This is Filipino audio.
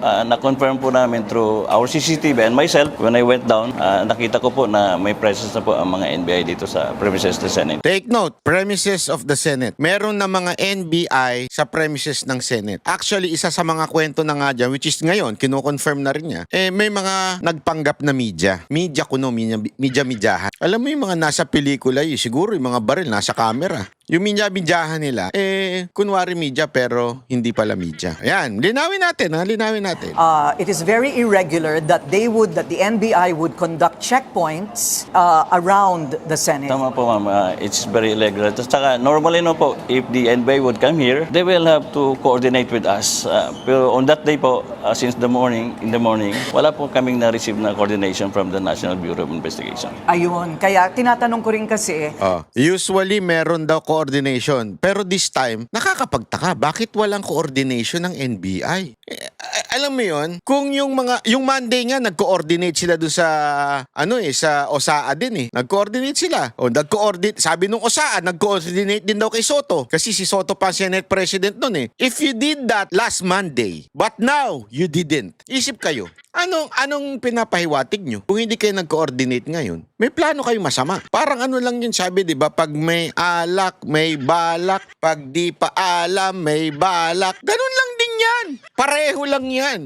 na-confirm po namin through our CCTV and myself when I went down, nakita ko po na may presence na po ang mga NBI dito sa premises ng Senate. Take note, premises of the Senate. Meron na mga NBI sa premises ng Senate. Actually, isa sa mga kwento na nga dyan, which is ngayon, kino-confirm na rin niya, may mga nagpanggap na media. Media kuno, media-medyahan. Alam mo yung mga nasa pelikula, siguro yung mga baril nasa camera. Yung media-medyahan nila, kunwari media pero hindi pala media. Ayan, linawin natin. It is very irregular that the NBI would conduct checkpoints around the Senate. Tama po ma'am, it's very illegal. Saka normally no po, if the NBI would come here, they will have to coordinate with us. Pero on that day po, since in the morning, wala po kaming na-receive na coordination from the National Bureau of Investigation. Ayun, kaya tinatanong ko rin kasi, Usually meron daw coordination. Pero this time, nakakapagtaka. Bakit walang coordination ng NBI? Alam mo yon, kung yung Monday nga nag-coordinate sila doon sa sa OSAA din Nag-coordinate sila. Sabi nung OSAA, nag-coordinate din daw kay Soto kasi si Soto pa Senate President noon If you did that last Monday, but now you didn't. Isip kayo. Anong pinapahiwatig nyo? Kung hindi kayo nag-coordinate ngayon, may plano kayo masama. Parang lang yun sabi, di ba? Pag may alak, may balak. Pag di pa alam, may balak. Ganun lang din yan. Pareho lang yan.